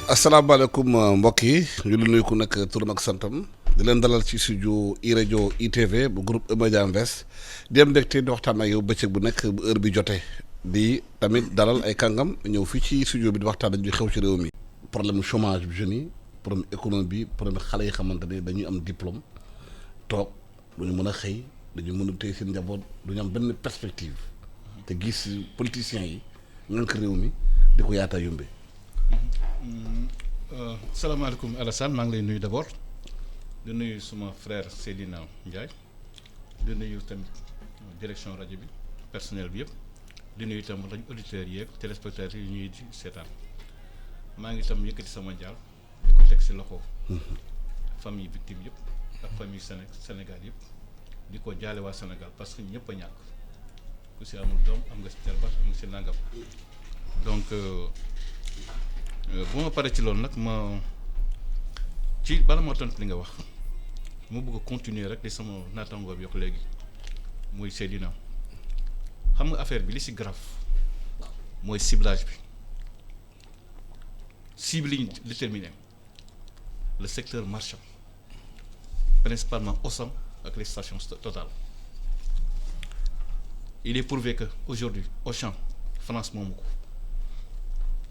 asalaamaaleykum mbokk yi ñu ngi nuyu ku nekk turam ak santam di leen dalal ci studio iRadio ITV bu groupe E-Media Invest di am mbégte di waxtaan ak yow bëccëg bu nekk bu heure bi jotee di tamit dalal ay kàngam ñëw fii ci studio bi di waxtaan ak ñu xew ci réew mi. problème chômage bi jeunes yi problème économie bi problème xale yi xamante ne dañuy am diplôme toog du ñu mën a xëy dañu mën a téye seen njaboot du ñu am benn perspective te gis politiciens yi ngànk réew mi di ko yaata yombe. salaamaaleykum Alassane maa ngi lay nuyu d'abord di nuyu suma frère Seydina Ndiaye di nuyu tamit direction rajo bi personnel bi yëpp di nuyu itam rajo auditeurs yi ak téléspectateurs yi ñuy seetaan maa ngi itam yëkkati sama jaal di ko teg si loxo famille victime yëpp ak famille Sénégal yëpp di ko jaale waa Sénégal parce que ñëpp a ñàkk ku si amul doom am nga si jarbaat am nga si nangam donc. bu ma paree ci loolu nag ma ci bala ma tontu li nga wax ma bëgg a continuer rek di sama naataangoo bi yokk léegi muy Seydina xam nga affaire bi li si grave mooy ciblage bi cible yi ñu déterminé le secteur marchand principalement Auchan ak les stations Total il est prouvé que aujourd'hui Auchan France moomu ko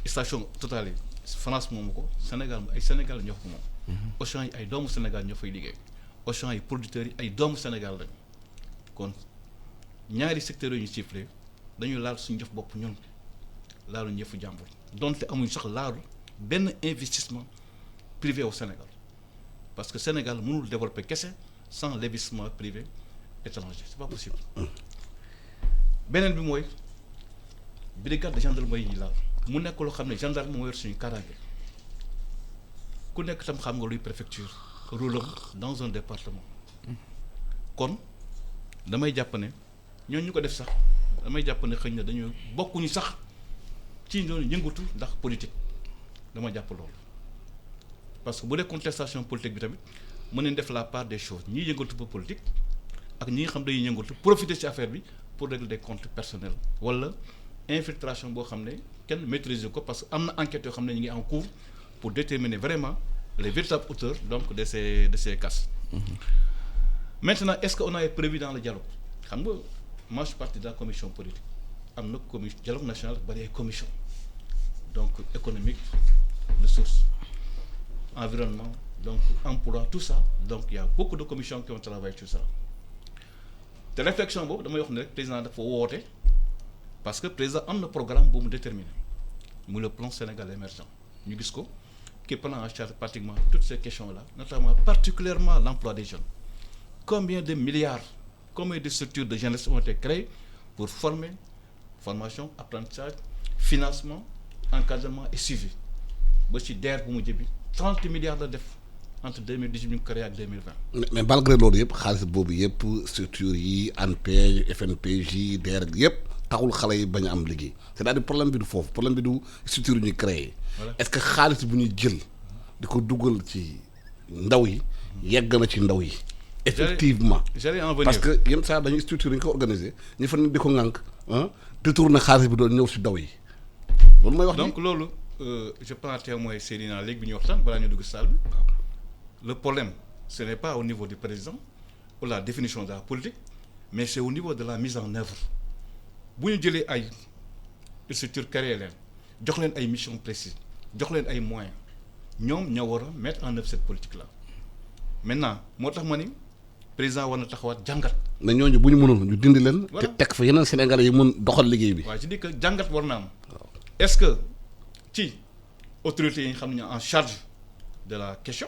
station Total yi France moomu ko Sénégal ay Sénégal ñoo ko moom. Auchan yi ay doomu Sénégal ñoo fay liggéey Auchan yi producteurs yi ay doomu Sénégal lañu kon ñaari secteurs yi ñu ciblé dañuy laal suñu jëf bopp ñun laalu ñëfu jàmbur donte amuñ sax laalu benn investissement privé au Sénégal parce que Sénégal mënul développer kese sans l'investissement privé étranger c'est pas possible. beneen bi mooy brigade de gendarmerie yi laal. mu nekk loo xam ne gendarme moo yor suñu kaaraange ku nekk tam xam nga luy préfecture rôle am dans un département kon damay jàpp ne ñooñu ñu ko def sax damay jàpp ne xëy na dañu bokkuñu sax ci ñooñu yëngatu ndax politique dama jàpp loolu parce que bu dee contestation politique bi tamit mën nañ def la part des choses ñiy yëngatu pour politique ak ñi nga xam dañuy yëngatu profiter ci affaire bi pour régler des comptes personnels wala infiltration boo xam ne kenn maîtriser ko parce que am na enquête yoo xam ne ñu ngi en cours pour déterminer vraiment les véritables auteurs donc de ces cas. Maintenant est-ce que on avait prévu dans le dialogue xam nga moi je suis partie de la commission politique am na commission dialogue national bari ay commission donc économique ressources environnement donc emploi tout ça donc il y a beaucoup de commissions qui ont travaillé sur ça te réflexion boobu damay wax ne rek président dafa woote. parce que président am na programme bu mu déterminé muy le plan Sénégal émergent ñu gis ko qui prend en charge pratiquement toutes ces questions là notamment particulièrement l'emploi des jeunes combien de milliards combien de structures de jeunesse ont été créées pour former formation apprentissage financement encadrement et suivi ba ci DER bu mu jëbi 30 milliards la def entre 2018 ñu créé ak 2020. mais malgré loolu yëpp xaalis boobu yëpp structures yi ANPEJ FNPJ DER yëpp. taxul xale yi bañ a am liggéey c'est-à-dire problème bi du foofu problème bi du structure ñuy créer est-ce que xaalis bu ñuy jël di ko dugal ci ndaw yi yegg na ci ndaw yi effectivement j'allais en venir parce que yenn saa dañuy structure yi ñu ko organiser ñu fa di ko ŋànk détourner xaalis bi doon ñëw si ndaw yi loolu mooy wax donc loolu je prends témoin Seydina léegi bi ñuy waxtaan balaa ñu dugg salle bi le problème ce n'est pas au niveau du président ou la définition de la politique mais c'est au niveau de la mise en œuvre bu ñu jëlee ay structure créé leen jox leen ay missions précises jox leen ay moyens ñoom ñoo war a mettre en œuvre cette politique là maintenant moo tax ma ni président war na taxawaat jàngat. mais ñooñu bu ñu mënoon ñu dindi leen. te teg fa yeneen Sénégalais yi mën doxal liggéey bi. waaw je dis que jàngat war na am. est-ce que ci autorités yi nga xam ne ñoo en charge de la question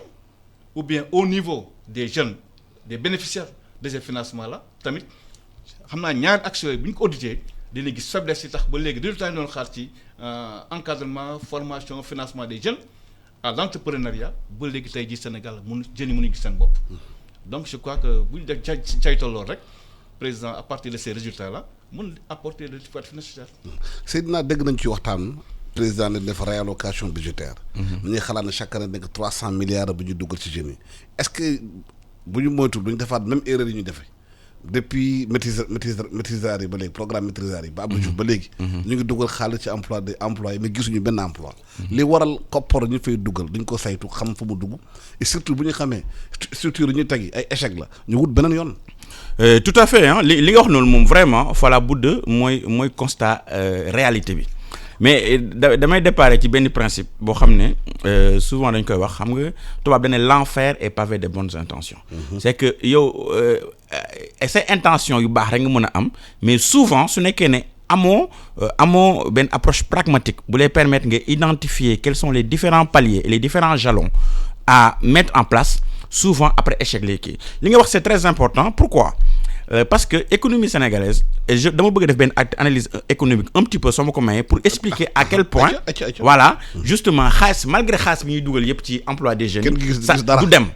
ou bien au niveau des jeunes des bénéficiaires de ces financements là tamit xam naa ñaari actions yi bu ñu ko audité dina gis faiblesse yi tax ba léegi résultat yi doon xaar ci encadrement formation financement des jeunes à l'entrepreneuriat ba léegi tey jii Sénégal jeunes yi mënuñu gis seen bopp. donc je crois que bu ñu def caytoo loolu rek président à partir de ces résultats là mën apporter le support nécessaire. Seydina dégg nañ ci waxtaan président ne def réallocation budgétaire. ñu ngi xalaat ne chaque année nekk 300 milliards bu ñu duggal ci jeunes yi est-ce que bu ñu moytuwul du ñu defaat même erreur yi ñu defee depuis maîtrisards yi ba léegi programme maîtrisards yi ba Abdou Diouf ba léegi ñu ngi dugal xaalis ci emploi des employés mais gisuñu benn emploi li waral koppar ñu fay dugal duñ ko saytu xam fu mu dugg et surtout bu ñu xamee structure yi ñu tegi ay échec la ñu wut beneen yoon. Tout à fait hein li nga wax noonu moom vraiment fala budde mooy constat réalité bi mais damay déparé ci benn principe boo xam ne souvent dañ koy wax xam nga tubaab dañ ne l'enfer est pavé de bonnes intentions. C'est que yow ces intentions yu baax rek nga mën a am mais souvent su nekkee ne amoo benn approche pragmatique bu lay permettre nga identifier quels sont les différents paliers et les différents jalons à mettre en place souvent après échec les kii li nga wax c'est très important pourquoi parce que économie sénégalaise et dama bëgg def benn analyse économique un petit peu soo ma ko mayee pour expliquer à quel point voilà justement xaalis malgré xaalis bi ñuy dugal yëpp ci emploi des jeunes ça du dem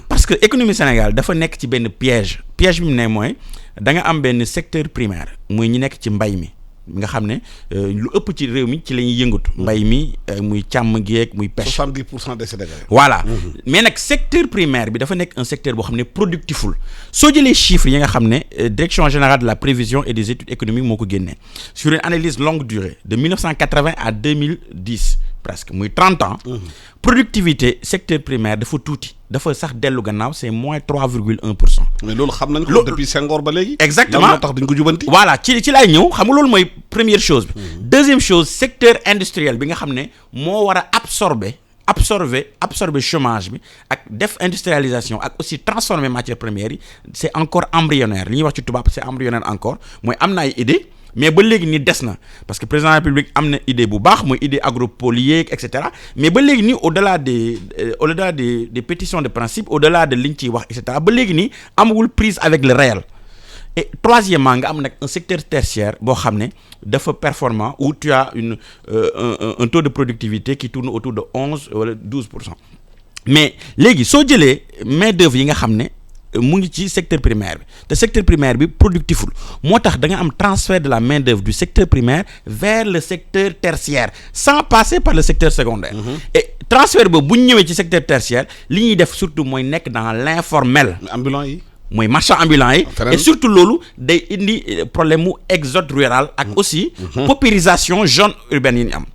parce que économie Sénégal dafa nekk ci benn piège bi mu ne mooy da nga am benn secteur primaire muy ñi nekk ci mbay mi nga xam ne lu ëpp ci réew mi ci la ñuy yëngatu mbay mi muy càmm geeg muy pêche 70% des Sénégalais. voilà mais nag secteur primaire bi dafa nekk un secteur boo xam ne productiful soo jëlee chiffres yi nga xam ne direction générale de la prévision et des études économiques moo ko génnee sur une analyse longue durée de 1980 à 2010 presque muy 30 ans productivité secteur primaire dafa tuuti dafa sax dellu gannaaw c'est moins 3,1%. mais loolu xam nañ ko depuis Senghor ba léegi. exactement moo tax dañ ko jubanti. voilà ci laay ñëw xam nga loolu mooy première chose bi. deuxième chose secteur industriel bi nga xam ne moo war a absorber chômage bi ak def industrialisation ak aussi transformer matières premières yi c'est encore embryonnaire li ñuy wax ci tubaab c'est embryonnaire encore mooy am na ay idées mais ba léegi ni des na parce que président de la République am na idée bu baax mooy idée agropole yeeg et cetera mais ba léegi nii au-delà des pétitions de principe au-delà de liñ ciy wax et cetera ba léegi nii amagul prise avec le réel. Et troisièmement nga am nag un secteur tertiaire boo xam ne dafa performant où tu as un taux de productivité qui tourne autour de 11 wala 12%. mais léegi soo jëlee main d'œuvre yi nga xam ne mu ngi ci secteur primaire bi te secteur primaire bi productiful moo tax da nga am transfert de la main d'œuvre du secteur primaire vers le secteur tertiaire sans passer par le secteur secondaire. Et transfert boobu bu ñu ñëwee ci secteur tertiaire li ñuy def surtout mooy nekk dans l'informel. ambulant yi. mooy marchand ambulant yi et surtout loolu day indi problème mu exode rural ak aussi paupérisation zone urbaine yi ñu am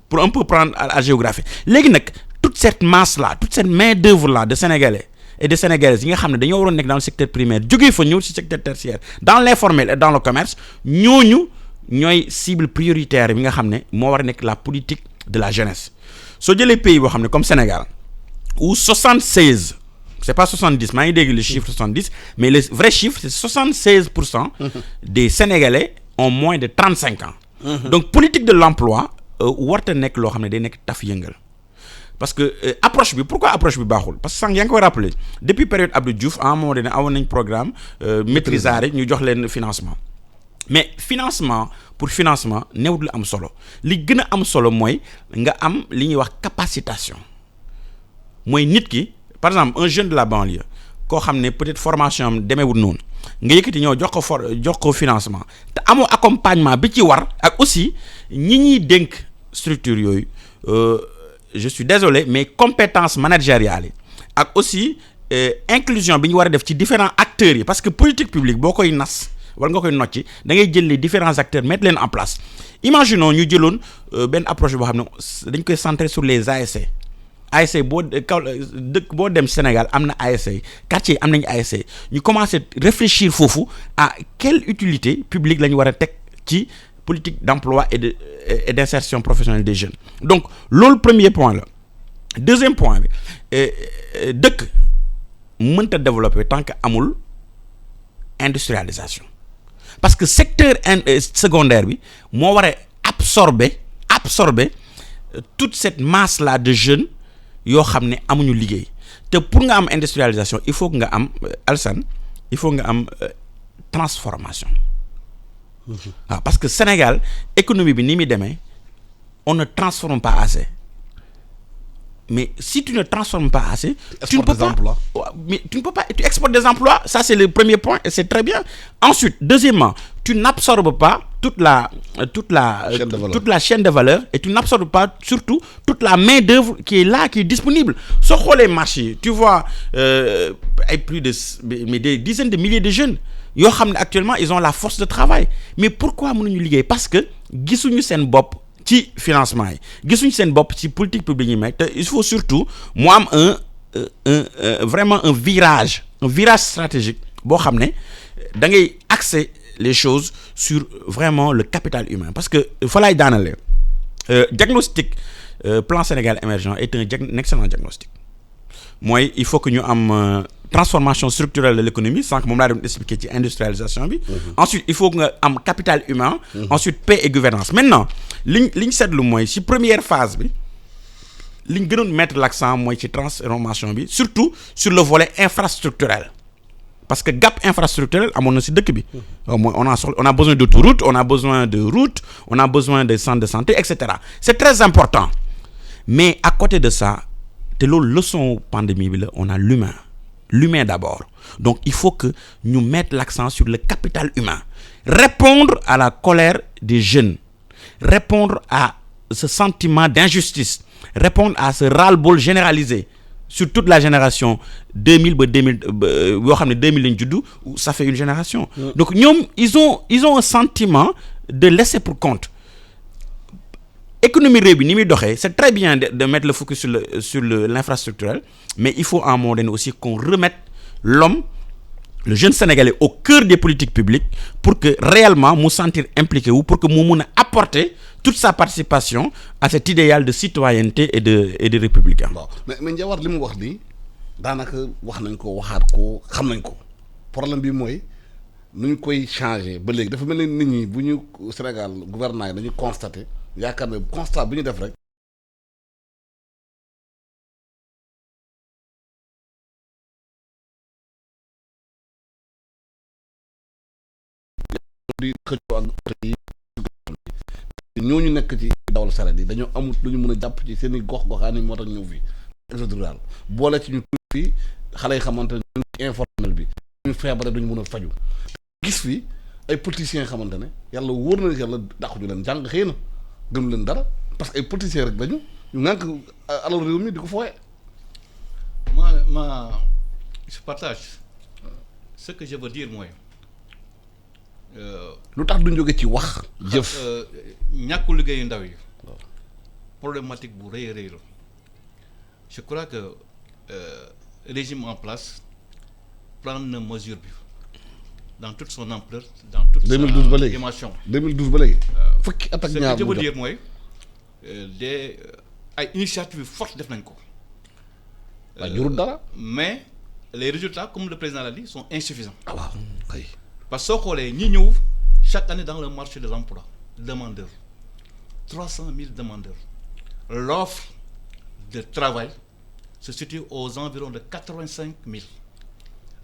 pour un peu prendre à la géographie léegi nag toute cette masse là toute cette main d'œuvre là de Sénégalais et de Sénégalaises yi nga xam ne dañoo waroon nekk dans le secteur primaire jógee fa ñëw ci secteur tertiaire dans l'informel et dans le commerce ñooñu ñooy cible prioritaire bi nga xam ne moo war a nekk la politique de la jeunesse soo jëlee pays boo xam ne comme Sénégal où 76 c'est pas 70 maa ngi dégg le chiffre 70 mais le vrai chiffre c'est 76% des Sénégalais ont moins de 35 ans. Donc politique de l'emploi warta nekk loo xam ne day nekk taf yëngal parce que approche bi pourquoi approche bi baaxul parce que sànq yaa ngi koy rappeler depuis période Abdou Diouf à un moment donné awoon nañ programme maîtrisard ñu jox leen financement mais financement pour financement newut lu am solo li gën a am solo mooy nga am li ñuy wax capacitation mooy nit ki par exemple un jeune de la banlieue koo xam ne peut-être formation am demeewul noonu nga yëkkati ñëw jox ko financement te amoo accompagnement bi ci war ak aussi ñi ñuy dénk structure yooyu je suis désolé mais compétences managériales yi ak aussi inclusion bi ñu war a def ci différents acteurs yi parce que politique publique boo koy nas wala nga koy nocci da ngay jël les différents acteurs mettre leen en place imaginons ñu jëloon benn approche boo xam ne dañ koy centrer sur les ASC dëkk boo dem Sénégal am na ASC quartier am nañu ASC ñu commencer réfléchir foofu à quelle utilité publique la ñu war a teg ci politique d'emploi et d'insertion professionnelle des jeunes donc loolu premier point la deuxième point bi dëkk mënta développer tant que amul industrialisation parce que secteur secondaire bi moo war a absorber toute cette masse là de jeunes yoo xam ne amuñu liggéey te pour nga am industrialisation il faut que nga am Alsane il faut nga am transformation waaw parce que Sénégal économie bi ni muy demee on ne transforme pas assez mais si tu ne transformes pas assez tu ne peux pas tu exportes des emplois ça c'est le premier point et c'est très bien ensuite deuxièmement tu n'absorbes pas toute la chaîne de valeur et tu n'absorbes pas surtout toute la main d'œuvre qui est là qui est disponible soo xoolee marché tu vois ay plus de mais des dizaines de milliers de jeunes yoo xam ne actuellement ils ont la force de travail mais pourquoi mënuñu liggéey parce que gisuñu seen bopp ci financement yi gisuñu seen bopp ci politique publique yi mais te il faut surtout mu am vraiment un virage stratégique boo xam ne da ngay axer les choses sur vraiment le capital humain parce que fa laay daanale diagnostic plan Sénégal émergent est un excellent diagnostic mooy il faut que ñu am transformation structurelle de l'économie sans que moom laa doon expliquer ci industrialisation bi ensuite il faut nga am capital humain ensuite paix et gouvernance maintenant liñ seetlu mooy ci première phase bi liñ gënoon mettre l'accent mooy ci transformation bi surtout sur le volet infrastructurel parce que gap infrastructurel amoon na ci dëkk bi on a besoin d'autoroutes on a besoin de routes on a besoin de centres de santé etc c'est très important mais à côté de ça te loolu leçon pandémie bi la on a l'humain d'abord donc il faut que ñu mettre l'accent sur le capital humain répondre à la colère des jeunes répondre à ce sentiment d'injustice répondre à ce ras-le-bol généralisé sur toute la génération 2000 ba 2000 yoo xam ne 2000 lañ juddu ça fait une génération donc ñoom ils ont un sentiment de laisser pour compte économie réew bi ni muy doxee c'est très bien de mettre le focus sur l'infrastructurel mais il faut à un moment donné aussi qu'on remette l'homme le jeune sénégalais au cœur des politiques publiques pour que réellement mu sentir impliqué wu pour que mu mun a apporter toute sa participation à cet idéal de citoyenneté et de républicain. bon mais Ndiawar li mu wax nii daanaka wax nañ ko waxaat ko xam nañ ko problème bi mooy nu ñu koy changer ba léegi dafa mel ni nit ñi bu ñu Sénégal gouvernement yi dañuy constater yaakaar ne constat bu ñu def rek. di xëccoo ak oto yi ñooñu nekk ci dawal saret yi dañoo amut lu ñu mën a jàpp ci seen i gox-goxaan yi moo tax ñëw fii exode rural boole ci ñu fii xale yi xamante ne ñu ngi informel bi ñu feebare duñu mën a faju gis fi ay politiciens xamante ne yàlla wóor na yàlla dàquñu leen jàng xëy na gënu leen dara parce que ay politiciens rek dañu ñu ngànk alal réew mi di ko fooye. Je partage ce que je veux dire mooy lu tax duñ jóge ci wax jëf ñàkku liggéeyu ndaw yi problématique bu rëy a rëy la je crois que régime en place prendre na mesure bi dans toute son ampleur dans toute 2012 ba sa léegi dimension 2012 ba léegi fukki at ak ñaar ce que je veux dire mooy des ay initiatives fortes def nañ ko waaw jurul dara mais les résultats comme le président l'a dit sont insuffisants waaw kay parce que soo xoolee ñi ñëw chaque année dans le marché de l'emploi demandeurs 300 000 demandeurs l'offre de travail se situe aux environs de 85 000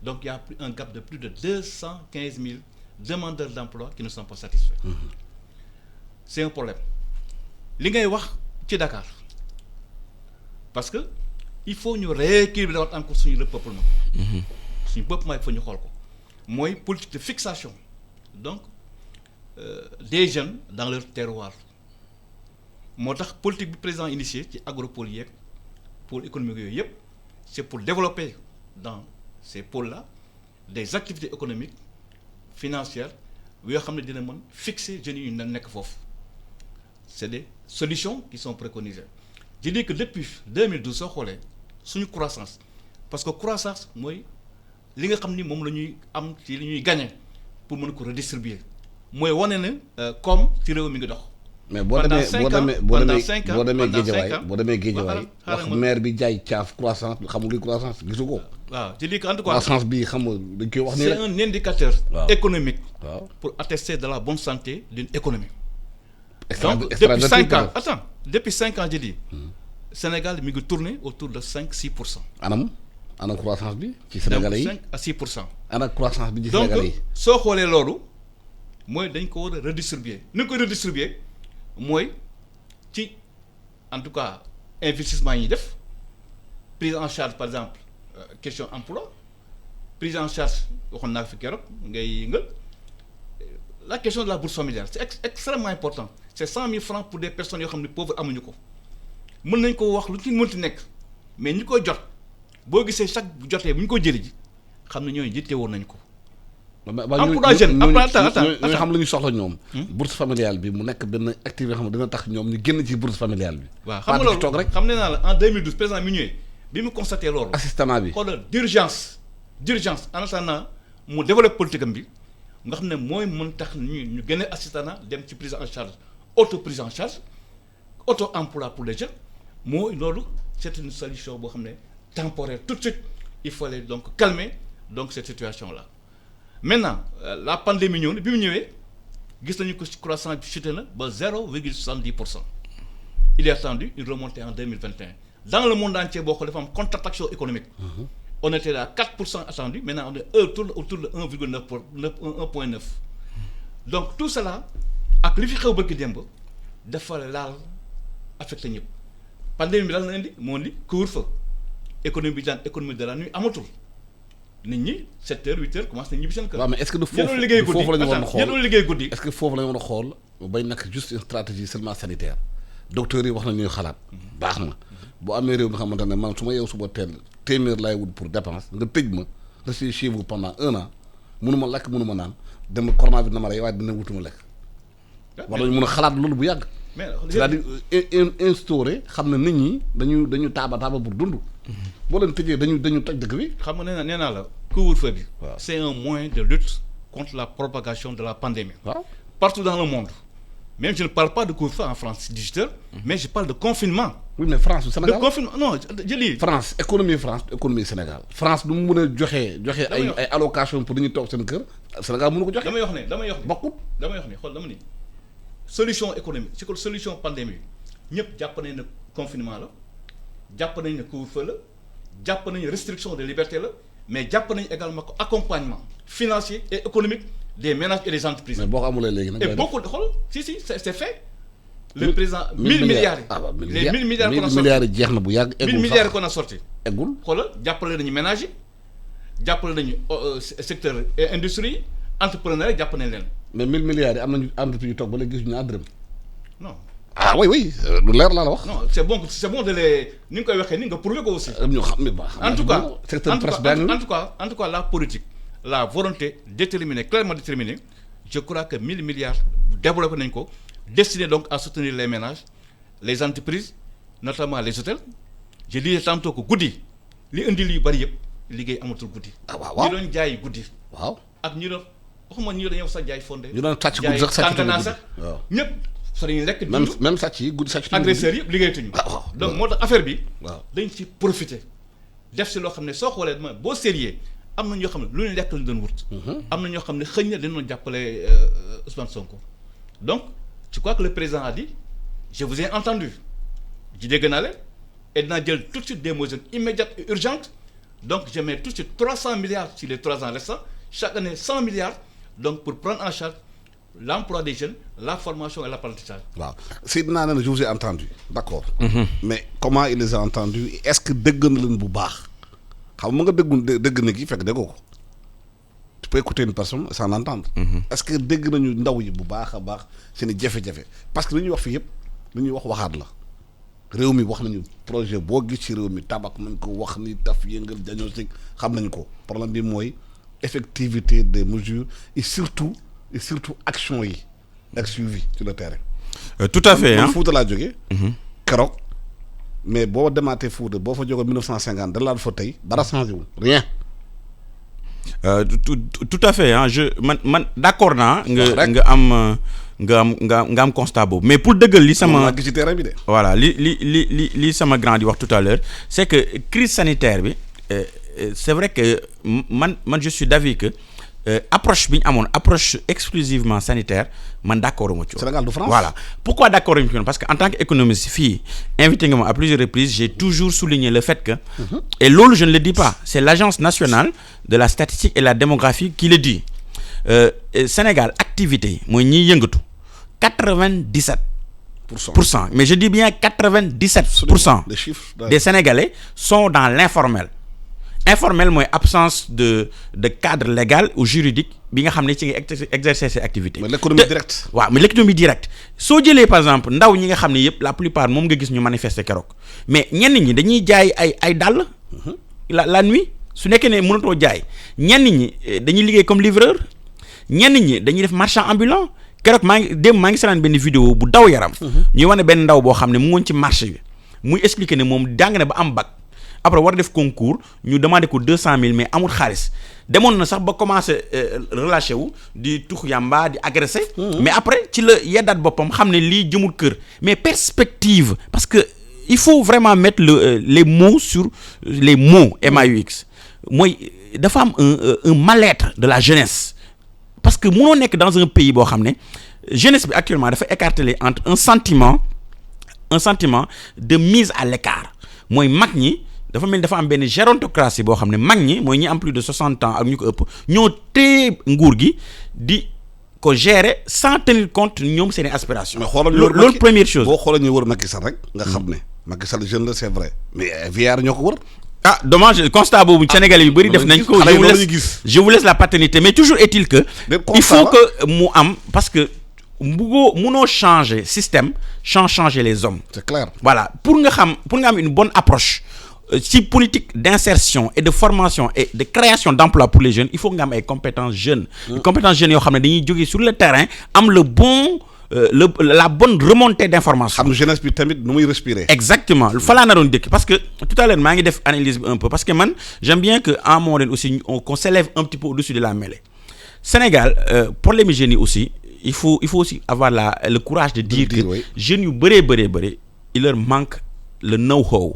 donc il y a un gap de plus de 215 000 demandeurs d'emploi qui ne sont pas satisfaits c'est un problème li ngay wax ci Dakar parce que il faut ñu rééquilibrer waat encore suñu repeuplement suñu peuplement il faut ñu xool ko mooy politique de fixation donc des jeunes dans leur terroir moo tax politique bi président initié ci agropole yeeg pôle économique yooyu yëpp c'est pour développer dans ces pôles là des activités économiques financières yoo xam ne dina mën fixer jeunes yi ñu nekk foofu c'est des solutions qui sont préconisées je dis que depuis 2012 soo xoolee suñu croissance parce que croissance mooy li nga xam ni moom la ñuy am ci li ñuy gagner pour mën ko redistribuer mooy wane ne comme ci réew mi ngi dox. mais boo demee Géejawaay wax maire bi jaay caaf croissance xamul luy croissance gisu ko. waaw je dis que en tout cas croissance bi xam nga dañ koy wax nii rek c'est un indicateur économique waaw pour attester de la bonne santé d'une économie. donc depuis 5 ans je dis Sénégal mi ngi tourner autour de 5-6%. ana croissance bi ci Sénégalais yi donc 5-6%. ana croissance bi ci Sénégalais yi donc soo xoolee loolu mooy dañ ko war a redistribuer ni ñu koy redistribuer mooy ci en tout cas investissement yi def prise en charge par exemple question emploi prise en charge waxoon naa fi keroog ngay yëngal la question de la bourse familiale c'est extrêmement important c'est 100 000 francs pour des personnes yoo xam ne pauvres amuñu ko mën nañ ko wax lu ci mënti nekk mais ñi koy jot boo gisee chaque jotee bu ñu ko jëli ji xam ne ñooñu jiite woon nañ ko emploi jeune ñooñu xam lu ñu soxla ñoom. bourse familiale bi mu nekk benn activité xam ne dina tax ñoom ñu génn ci bourse familiale bi. waaw xam nga loolu toog rek. xam ne naa la en 2012 président mi ñëwee bi mu constaté loolu. assistanat bi xoolal d'urgence en attendant mu développé politique am bi nga xam ne mooy mën tax ñu génne assistanat dem ci prise en charge auto prise en charge auto emploi pour les jeunes mooy loolu c'est une solution boo xam ne temporaire tout de suite il fallait donc calmer donc cette situation là. Maintenant la pandémie ñëw na bi mu ñëwee gis nañu ko croissance bi chuté na ba 0,70%. Il est attendu une remontée en 2021. Dans le monde entier boo xoolee dafa am contraction économique. On était à 4% attendu, maintenant on est autour de 1,9. Donc tout cela ak li fi xew bëgg démb dafa laal affecté ñëpp pandémie bi daal na indi moo indi couvre-feu économie bi daan économie de la nuit amatul nit ñi 7h 8h commencé na ñibbi seen kër. waaw mais est-ce que foofu la ñu war a xool liggéey guddi est-ce que foofu la ñu war a xool bay nekk juste une stratégie seulement sanitaire docteurs yi wax na ñuy xalaat baax na bu amee réew nga xamante ne man su ma yeew suba teel téeméer laay wut pour dépense nga tëj ma rester chez vous pendant 1 an mënuma lekk mënuma naan dem corona bi na ma rey waaye dina wutuma lekk. war nañu mën a xalaat loolu bu yàgg. c'est-à-dire instauré xam ne nit ñi dañu taaba pour dund. boo leen tëjee dañu toj dëkk bi. xam nga nee naa la couvre-feu bi. C'est un moyen de lutte contre la propagation de la pandémie. waaw partout dans le monde. Même je ne parle pas de couvre-feu en France digital, mais je parle de confinement. Oui, mais France ou Sénégal. De confinement, non, je dis. France, économie Sénégal. France, nous avons joxe ay allocation pour ñu toog seen kër. Sénégal mënu ko joxe. damay wax ne bokkut. damay wax ne xool dama ni solution économique c'est que solution pandémie ñëpp jàpp nañ ne confinement la jàpp nañ ne couvre-feu la jàpp nañ restriction de liberté la mais jàpp nañ également accompagnement financier et économique des ménages et des entreprises. Mais boo ko amulee léegi nag. Et beaucoup de xool si c'est fait. Le président 1000 milliards. Les 1000 milliards qu'on a sorti. 1000 milliards jeex na bu yàgg. eggul 1000 milliards qu'on a sorti. eggul xoolal jàppale nañu ménages yi jàppale nañu secteur industrie yi entrepreneur yi jàpp nañ leen. Mais 1000 milliards yi am nañu entreprise yu toog ba léegi gisuñu ñaar dërëm. Non. Ah oui lu leer laa la wax. Non c'est bon de les ni nga koy waxee ni nga prouver ko aussi. ñu xam ne baax. En tout cas la politique. La volonté déterminée, clairement déterminée, je crois que 1000 milliards développés nañ ko destinés donc à soutenir les ménages, les entreprises, notamment les hôtels. Je disais tantôt que guddi li indi li bari yëpp liggéey amatul guddi. waaw ñi doon jaay guddi. waaw ak ñi doon waxuma ñi dañoo sax jaay fondé. ñu doon sàcc guddi sax sàcc guddi waaw ñëpp fa dañuy lekk. même sàcc yi guddi sàcc. agresseurs yëpp liggéeyatuñu. donc moo tax affaire bi. waaw dañ ci profiter def si loo xam ne soo xoolee boo sérieux am na ñoo xam ne lu ñu lekk lañu doon wut. am na ñoo xam ne xëy na dañu doon jàppale Ousmane Sonko. Donc je crois que le président a dit je vous ai entendu ji dégg naa leen et dinaa jël tout de suite des mesures immédiates et urgentes donc je mets tout de suite 300 milliards sur les 3 ans restants chaque année 100 milliards donc pour prendre en charge l'emploi des jeunes, la formation et l'apprentissage. waaw Seydina nee na je vous ai entendu d'accord. Mais comment il les a entendus est-ce que dégg na leen bu baax. xam nga dégg na gi fekk déggoo ko tu peux écouter une personne sans l'entendre. Est-ce que dégg nañu ndaw yi bu baax a baax seen i jafe-jafe parce que li ñuy wax fii yëpp li ñuy wax waxaat la réew mi wax nañu projet boo gis ci réew mi tabax nañ ko wax ni taf yëngal diagnostic xam nañu ko problème bi mooy effectivité des mesures et surtout action yi ak suivi sur le terrain. Tout à fait ah Fouta laa jógee. keroog. Mais boo demaatee Fouta boo fa jógee 1950 da laa fa tey dara changé wul rien. Tout à fait ah man d'accord naa. nga am constat boobu mais pour dëggal li sama. gis ci terrain bi de. Voilà li sama grand di wax tout à l'heure c'est que crise sanitaire bi c'est vrai que man je suis d'avis que approche bi ñu amoon approche exclusivement sanitaire man d'accord ma ci. Sénégal du France. Voilà pourquoi d'accord ma ci parce que en tant qu'économiste fii invité nga ma à plusieurs reprises j'ai toujours souligné le fait que. Et loolu je ne le dis pas c'est l'Agence nationale de la statistique et la démographie qui le dit Sénégal activité mooy ñiy yëngatu 97%. Mais je dis bien 97% des Sénégalais sont dans l'informel. Informel mooy absence de cadre légal ou juridique bi nga xam ne ci nga exercer ces activités. Mais l'économie directe. waaw mais l'économie directe soo jëlee par exemple ndaw ñi nga xam ne yëpp la plupart moom nga gis ñu manifester keroog mais ñenn ñi dañuy jaay ay dàll. la nuit su nekkee ne mënatoo jaay ñenn ñi dañuy liggéey comme livreur ñenn ñi dañuy def marchand ambulant keroog maa ngi seetaan benn vidéo bu daw yaram. ñuy wane benn ndaw boo xam ne mu ngoon ci marché bi muy expliquer ne moom jàng na ba am bac après war a def concours ñu demandé ko 200 000 mais amul xaalis demoon na sax ba commencé relâché wu di tux yamba di agressé. mais après ci la yeddaat boppam xam ne lii jëmul kër mais perspective parce que il faut vraiment mettre les mots sur les mots MAUX mooy dafa am un mal-être de la jeunesse parce que mënoo nekk dans un pays boo xam ne jeunesse bi actuellement dafa écartelé entre un sentiment de mise à l'écart mooy mag ñi dafa mel ni dafa am benn gérontocratie boo xam ne mag ñi mooy ñi am plus de 60 ans ak ñu ko ëpp ñoo téye nguur gi di ko gérer sans tenir compte ñoom seen i aspirations. mais xoolal loolu première chose. boo xoolee ñu wër Macky Sall rek nga xam ne Macky Sall jeune la c'est vrai mais vieillard ñoo ko wër. Ah dommage constat boobu Sénégalais yu bëri def nañ ko je vous laisse la paternité mais toujours est-il que il faut que mu am parce que munoo changer système changer les hommes. C'est clair. Voilà pour nga am une bonne approche ci politique d'insertion et de formation et de création d'emploi pour les jeunes il faut nga am ay compétences jeunes. compétences jeunes yoo xam ne dañuy jógee sur le terrain am le bon la bonne remontée d'information. xam jeunesse bi tamit nu muy respirer. Exactement fa laa naroon dëkk parce que tout à l'heure maa ngi def analyse bi un peu parce que man j'aime bien que à un moment donné aussi qu'on s'élève un petit peu au-dessus de la mêlée. Sénégal problème jeunes yi aussi il faut aussi avoir le courage de dire que jeunes yu bëree il leur manque le know-how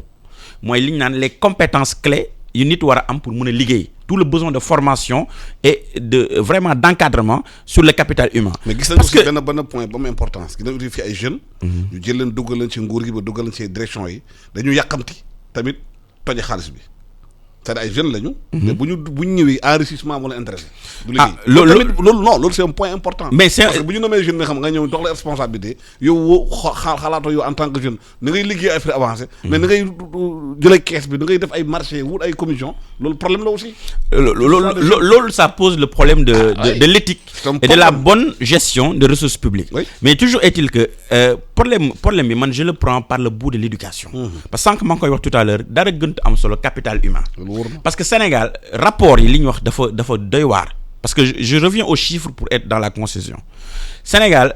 mooy li ñu naan les compétences clés yu nit war a am pour mën a liggéey tout le besoin de formation et de vraiment d'encadrement sur le capital humain. mais gis nañu aussi benn point ba mu importance gis nañu aussi fi ay jeunes. ñu jël leen duggal leen ci nguur gi ba duggal leen ci direction yi dañu yàqamti tamit toje xaalis bi c'est-à-dire ay jeunes lañu. mais bu ñu ñëwee enrichissement moo la intéressé. du liggéey loolu c'est un point important. mais c'est parce que bu ñu nommee jeune nga xam nga ñëw dox la responsabilité yow xalaatoo yow en tant que jeune ni ngay liggéey ay affaire avancé. mais ni ngay jëlee caisse bi ni ngay def ay marché wut ay commission loolu problème la aussi. loolu ça pose le problème de l'éthique et de la bonne gestion des ressources publiques. Oui. Mais toujours est-il que problème bi man je le prends par le bout de l'éducation. parce que sànq maa ngi koy wax tout à l'heure dara gën am solo capital humain. Parce que Sénégal rapport yi li ñu wax dafa doy waar parce que je reviens aux chiffres pour être dans la concision Sénégal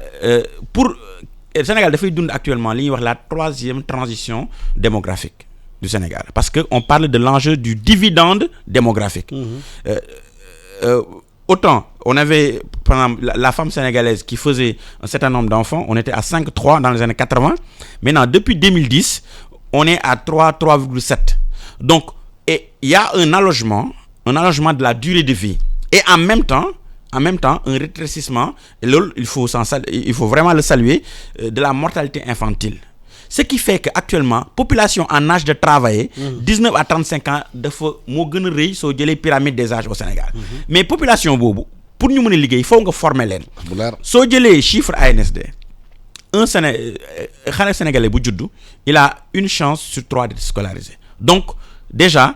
Sénégal dafay dund actuellement li ñuy wax la 3e transition démographique du Sénégal parce que on parle de l'enjeu du dividende démographique. Autant on avait par exemple la femme sénégalaise qui faisait un certain nombre d'enfants on était à 5,3 dans les années 80 maintenant depuis 2010 on est à 3,7 donc et il y a un allongement de la durée de vie et en même temps un rétrécissement et loolu il faut vraiment le saluer de la mortalité infantile ce qui fait que actuellement population en âge de travailler 19 à 35 ans dafa moo gën a rëy soo jëlee pyramide des âges au Sénégal mais population boobu pour ñu mën a liggéey foo nga former leen soo jëlee chiffre ANSD xale sénégalais bu juddu il a une chance sur 3 d'être scolarisé donc déjà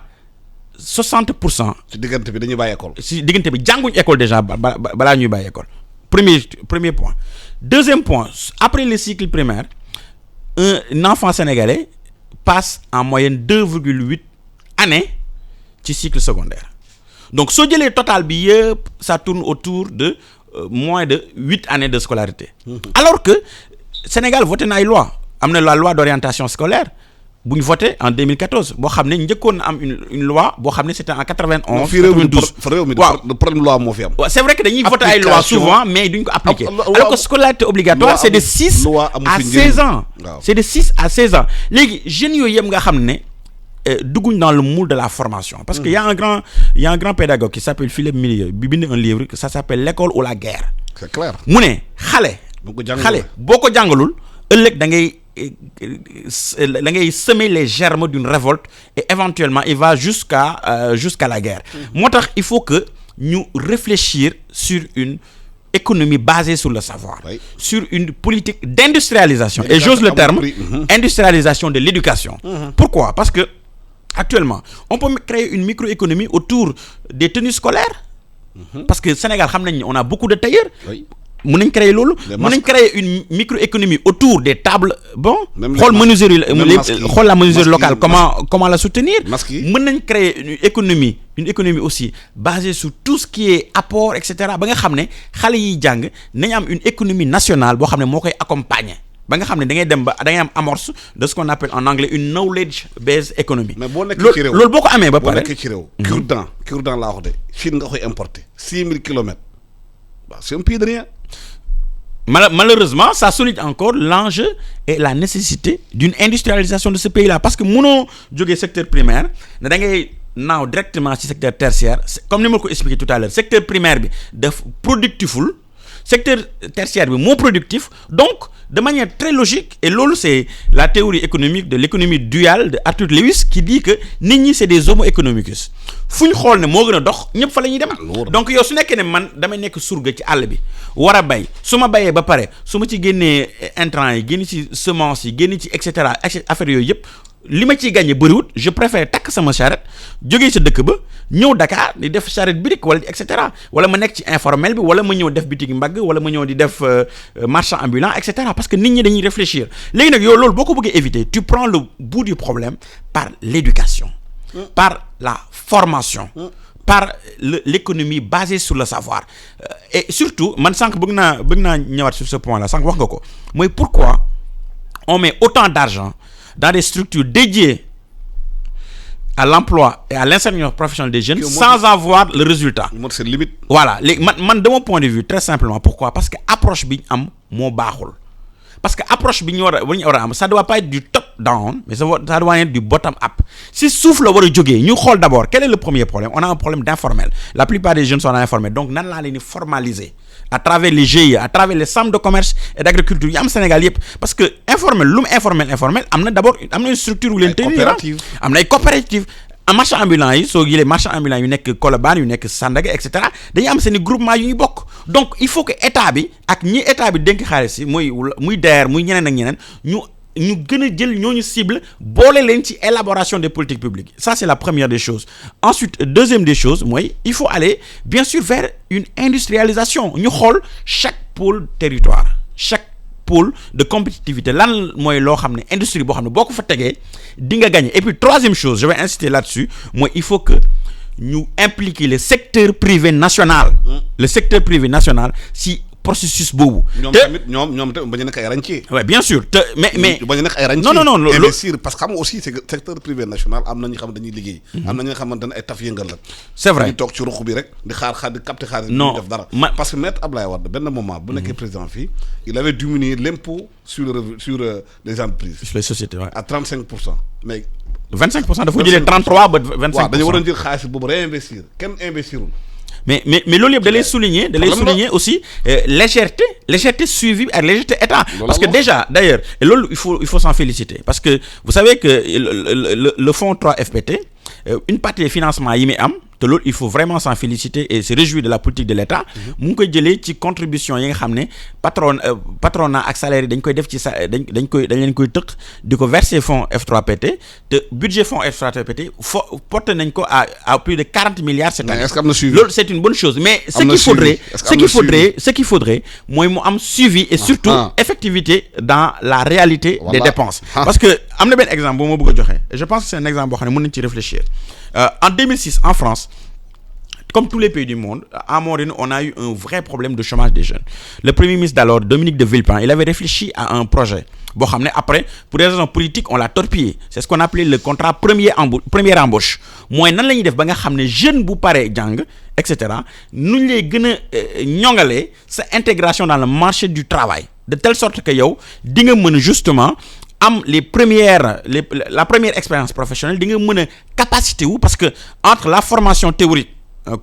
60%. ci diggante bi dañuy bàyyi école. ci diggante bi jànguñ école déjà balaa ñuy bàyyi école premier point. Deuxième point après le cycle primaire un enfant sénégalais passe en moyenne 2,8 années ci cycle secondaire donc soo jëlee total bi yëpp ça tourne autour de moins de 8 années de scolarité. Alors que Sénégal voté na ay loi am na la loi d'orientation scolaire. bu ñu voté en 2014 boo xam ne njëkkoon na am une loi boo xam ne c'était en 91. 92 waaw le problème loi moo fi am. waaw c'est vrai que dañuy voté ay loi souvent mais duñ ko appliquer alors que scolarité obligatoire c'est de 6 à 16 ans. c'est de 6 à 16 ans léegi jeunes yooyu yëpp nga xam ne dugguñ dans le moule de la formation. parce que y a un grand pédagogue qui s'appelle Philippe Millier bi bind un livre que ça s'appelle l'école ou la guerre. c'est clair mu ne xale boo ko jàngalul ëllëg da ngay semer les germes d'une révolte et éventuellement il va jusqu'à la guerre. moo tax il faut que ñu réfléchir sur une économie basée sur le savoir. Oui. Sur une politique d'industrialisation. Et j'ose le terme, industrialisation de l'éducation. Pourquoi? Parce que actuellement, on peut créer une microéconomie autour des tenues scolaires. Parce que Sénégal, on a beaucoup de tailleurs. Oui. Mën nañ créer loolu mën nañ créer une microéconomie autour des tables xool menuiserie xool la menuiserie locale comment la soutenir mën nañ créer une économie une économie aussi basée sur tout ce qui est apport et cetera ba nga xam ne xale yiy jàng nañ am une économie nationale boo xam ne moo koy accompagner ba nga xam ne da ngay dem ba da ngay am amorce de ce qu'on appelle en anglais une knowledge based economy. mais boo nekkee ci réew loolu boo ko amee ba pare boo nekkee ci réew. cure-dent laa wax de Chine nga koy importer 6000 kilomètres waaw c'est un pays de rien. Malheureusement, ça souligne encore l'enjeu et la nécessité d'une industrialisation de ce pays-là. Parce que mënoo jógee secteur primaire ne da ngay naaw directement ci secteur tertiaire comme ni ma ko expliqué tout à l'heure secteur primaire bi daf productiful secteur tertiaire bi moo productif donc de manière très logique et loolu c'est la théorie économique de l'économie duale de Arthur Lewis qui dit que nit ñi c'est des homo economicus fu ñu xool ne moo gën a dox ñëpp fa la ñuy dem donc yow su nekkee ne man damay nekk surga ci àll bi war a bay su ma bayee ba pare su ma ci génnee intrants yi génn ci semences yi génn ci et cetera affaire yooyu yëpp li ma ciy gagné bëriwut je préfère takk sama charrette jógee sa dëkk ba ñëw Dakar di def charrette birik wala et cetera wala ma nekk ci informel bi wala ma ñëw def bitik mbagg wala ma ñëw di def marchand ambulant et cetera parce que nit ñi dañuy réfléchir léegi nag yow loolu boo ko bëggee éviter tu prends le bout du problème par l'éducation par la formation par l'économie basée sur le savoir et surtout man sànq bëgg naa ñëwaat sur ce point là sànq wax nga ko mooy pourquoi on met autant d'argent dans des structures dédiées à l'emploi et à l'insertion professionnelle des jeunes sans avoir le résultat. C'est limite. Voilà léegi man de mon point de vue très simplement pourquoi parce que approche bi ñu am moo baaxul parce que approche bi ñu war a am ça doit pas être du top down mais ça doit être du bottom up si suuf la war a jógee ñu xool d'abord quel est le premier problème on a un problème d'informel la plupart des jeunes sont informels donc nan laa leen di formaliser à travers les GIE à travers les chambres de commerce et d'agriculture yi am Sénégal yëpp parce que informel lu mu informel am na d'abord am na une structure wu leen tenir am na ay coopératives en marchand ambulant yi soo gilee marchand ambulant yu nekk Colobane yu nekk Sandaga et cetera dañuy am seen i groupement yu ñu bokk donc il faut que état bi ak ñi état bi dénk xaalis yi muy DER muy ñeneen ak ñeneen ñu gën a jël ñooñu cible boole leen ci élaboration des politiques publiques ça c'est la première des choses ensuite deuxième des choses mooy il faut aller bien sûr vers une industrialisation ñu xool chaque pôle territoire chaque pôle de compétitivité lan mooy loo xam ne industrie boo xam ne boo ko fa tegee di nga gagner et puis troisième chose je vais insister là-dessus mooy il faut que ñu impliquer le secteur privé national si processus boobu. ñoom tamit bañ a nekk ay rentier. oui bien sûr te mais bañ a nekk ay rentier. non investir parce que xam nga aussi c'est secteur privé national am na ñi xam dañuy liggéey. am na ñi nga xamante ne ay taf yëngal la. c'est vrai ñu toog ci ruq bi rek di xaar di capter xaalis. non def dara parce que maître Abdoulaye Wade benn moment bu nekkee président fii il avait diminué l'impôt sur les entreprises. sur les sociétés ouais. à 35%. mais 25% dafa jëlee 33 ba 25%. waaw dañu waroon jël xaalis boobu réinvestir kenn investirul. mais loolu yëpp da lay souligner aussi légèreté suivie ak légèreté état parce que déjà d'ailleurs et loolu il faut s'en féliciter parce que vous savez que le fonds 3FPT une partie des financements yi muy am te loolu il faut vraiment s'en féliciter et se réjouir de la politique de l'État mu ngi koy jëlee ci contribution yi nga xam ne patronat ak salaire yi dañ koy def ci dañ leen koy tëq di ko verser fonds F3PT te budget fonds F3PT porté nañ ko à plus de 40 milliards cette année. Est-ce que am na suivi loolu c'est une bonne chose mais ce qu'il faudrait mooy mu am suivi et surtout effectivité dans la réalité des dépenses parce que am na benn exemple bu ma bëgg a joxe et je pense que c'est un exemple boo xam ne mën nañ ci réfléchir en 2006 en France comme tous les pays du monde à un moment donné on a eu un vrai problème de chômage des jeunes le premier ministre d'alors Dominique de Villepin il avait réfléchi à un projet boo xam ne après pour des raisons politiques on l'a torpillé c'est ce qu'on appelait le contrat première embauche mooy nan la ñuy def ba nga xam ne jeune bu paree jàng et cetera nuñ lay gën a ñongalee sa intégration dans le marché du travail de telle sorte que yow di nga mën a justement am la première expérience professionnelle di nga mën a capacité wu parce que entre la formation théorique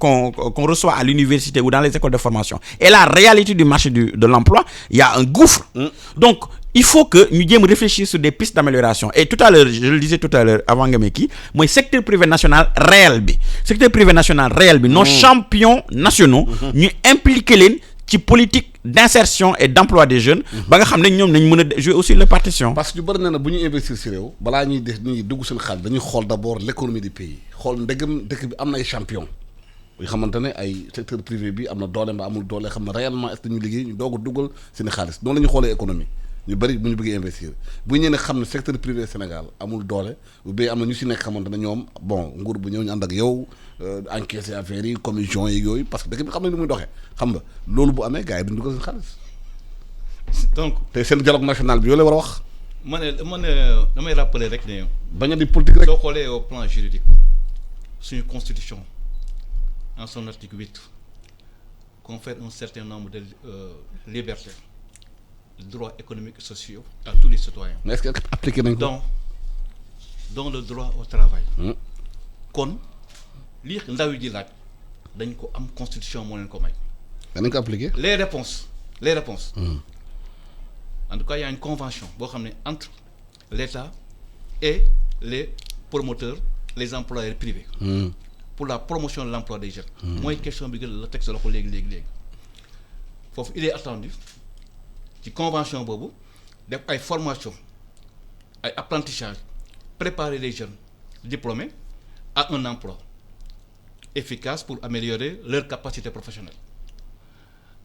qu'on reçoit à l'université ou dans les écoles de formation et la réalité du marché de l'emploi il y a un gouffre donc il faut que ñu jéem réfléchir sur des pistes d'amélioration et tout à l'heure je le disais tout à l'heure avant nga kii mooy secteur privé national réel bi nos champions nationaux ñu impliquer leen ci politique d'insertion et d'emploi des jeunes ba nga xam ne ñoom nañ mën a jouer aussi leur partition parce que ñu bëri na ne bu ñuy investir ci réew balaa ñuy def ñuy dugg seen xaalis dañuy xool d'abord l'économie du pays xool ndegam dëkk bi am na ay champion yoo xamante ne ay secteur privé bi am na doole ba amul doole xam ne réellement est-ce que ñu liggéey ñu doog a dugal seen xaalis noonu la ñuy xoolee économie ñu bëri bu ñu bëggee investir bu ñu nee xam ne secteur privé Sénégal amul doole ou bien am na ñu si nekk xamante ne ñoom bon nguur bu ñëw ñu ànd ak yow encaisser affaires yi commission yi yooyu parce que dëkk bi xam nañ ni muy doxee xam nga loolu bu amee gars yi duñ dugal seen xaalis. donc te seen dialogue national bi yoo la war a wax. ma ne damay rappeler rek ne. bañ a di politique rek. soo xoolee au plan juridique suñu constitution en son article 8 confère un certain nombre de libertés, droits économiques et sociaux à tous les citoyens. mais est-ce que appliqué nañ ko. dont le droit au travail. kon lii ndaw yi di laaj dañ ko am constitution moo leen ko may. danañ ko appliqué. les réponses. En tout cas, il y a une convention entre l'État et les promoteurs, les employeurs privés, pour la promotion de l'emploi des jeunes. Moi, une question, le texte de la collègue. Il est attendu que la convention bobu des formations, des apprentissages, préparer les jeunes diplômés à un emploi efficace pour améliorer leur capacité professionnelle.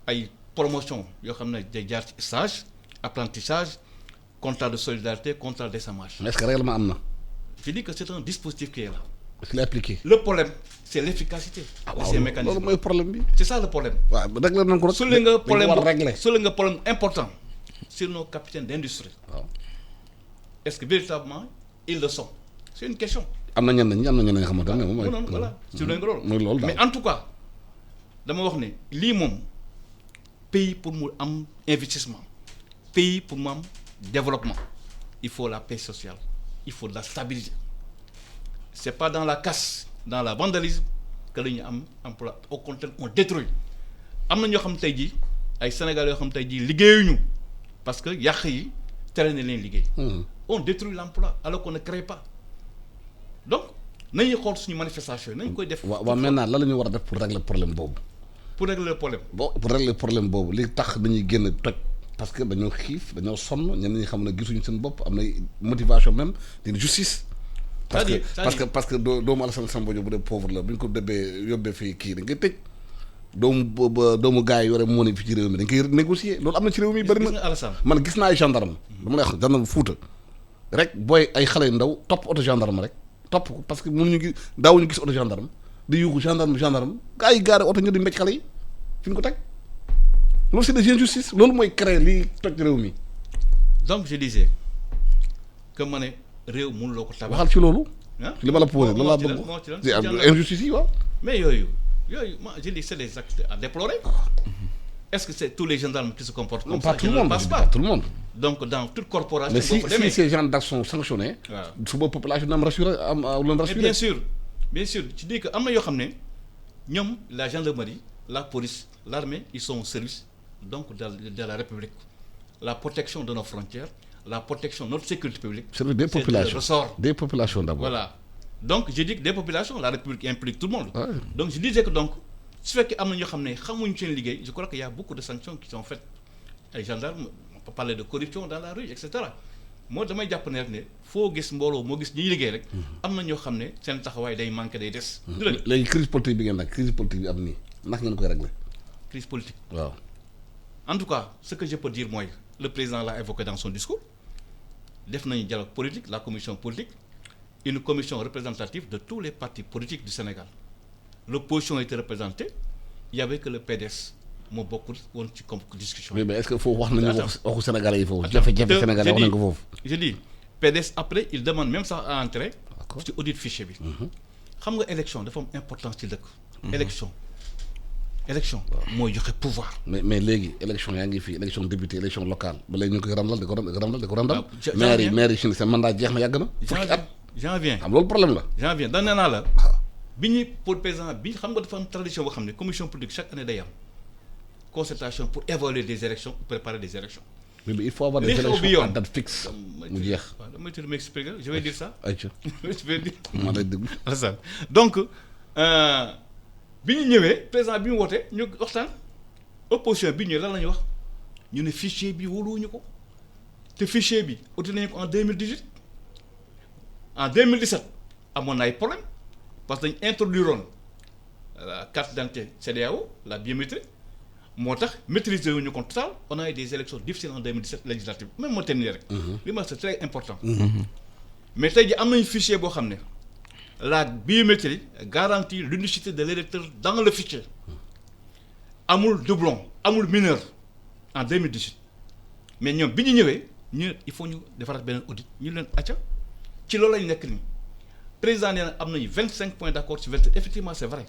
Des promotions, des stages, apprentissage, contrat de solidarité, contrat de désamage. Mais est-ce que réellement amna? Je dis que c'est un dispositif qui est là. Est-ce qu'il est appliqué? Le problème, c'est l'efficacité de ces mécanismes. C'est ça le problème. C'est le problème important sur nos capitaines d'industrie. Est-ce que véritablement ils le sont? C'est une question. Voilà. Mais en tout cas, dans mon pays pour un investissement, pays pour mon développement, il faut la paix sociale, il faut de la stabilité. Ce n'est pas dans la casse, dans la vandalisme que nous avons emploi. Au contraire, on détruit. Nous avons des Sénégalais qui ont parce que on détruit l'emploi alors qu'on ne crée pas. Donc, nous avons une manifestation. Maintenant, là, nous avons pour régler le problème. Pour régler le problème. Bon, pour régler le problème, les tâches de parce que nous avons sonn ñenn ñi xam ne gisuñu seen bopp am na motivation même d'une justice. parce que doomu Alassane Samba Diop bu dee pauvre la bu ñu ko debee yóbbee fii kii dañ koy tëj doomu gars yi yore moo ne fii ci réew mi dañ koy négocier loolu am na ci réew mi bëri na. man gis naa ay gendarme dama lay wax gendarme Fuuta rek booy ay xale yu ndaw topp auto gendarme rek topp ko parce que mënuñu gis daawuñu gis auto gendarme di yuuxu gendarme gars yi gaare auto ñu di mbéj xale yi fi ñu ko teg. C'est des injustices. C'est ce qui crée les trucs. Donc je disais que je ne réew mënu loo ko tabax. waxal ci loolu. li ma la posé lan laa bëgg. injustice yi waaw. mais moi je dis c'est des actes à déplorer. Est-ce que c'est tous les gendarmes qui se comportent comme ça? Pas tout le monde, pas tout le monde. Donc dans toute corporation. Mais si ces gens d'actions sont sanctionnés, sous la population doit me rassurer. Bien sûr, tu dis que la gendarmerie, la police, l'armée, ils sont au service donc de la République. La protection de nos frontières, la protection de notre sécurité publique. C'est des populations. Ressort. Des populations d'abord. Voilà. Donc je dis que des populations, la République implique tout le monde. Ouais. Donc je disais que donc, ce fait je crois qu'il y a beaucoup de sanctions qui sont faites. Les gendarmes, on peut parler de corruption dans la rue, etc. Moi, je me dis qu'il faut que les gens puissent faire des choses. Il y a des gens qui manquent des choses. La crise politique, la crise politique, comment vous régler? Crise politique. Wow. En tout cas, ce que je peux dire, moi, le président l'a évoqué dans son discours. Il y a un dialogue politique, la commission politique, une commission représentative de tous les partis politiques du Sénégal. L'opposition était représentée, il n'y avait que le PDS. Moi, beaucoup de discussions. Mais est-ce qu'il faut voir au Sénégal? Il faut. Je dis, PDS, après, il demande même ça à entrer sur l'audit fichier. Vous savez, l'élection, de forme importante, c'est l'élection. Élection, moi, il y aurait pouvoir. Mais l'élection, il y a une élection de député, élection locale. Mais il y a une maire, c'est un mandat de j'en viens. J'en viens. Dans l'année, pour le président, il y a une tradition, la commission politique, chaque année d'ailleurs, concertation pour évaluer des élections, pour préparer des élections. Mais il faut avoir des élections à date fixe. Je vais dire ça. Je vais dire. Donc, le président bi mu woté ñu waxtaan opposition bi ñu lan lañu wax ñu né fichier bi woluñu ko té fichier bi outé nañ ko en 2018 en 2017 amon ay problème parce que dañ introduiroon la carte d'identité CEDEAO la biométrie moo tax maîtriser wuñu ko total on a eu des élections difficiles en 2017 législatives même moo tenir rek. li ma c'est très important. mais tey jii am nañu fichier boo xam ne la biométrie garantit l'unicité de l'électeur dans le fichier amul doublon amul mineur en 2018 mais ñoom bi ñu ñëwee il faut ñu defaraat beneen audit ñu leen acca ci loolu lañ nekk nii président nee na am nañu 25 points d'accord sur 27 effectivement c'est vrai.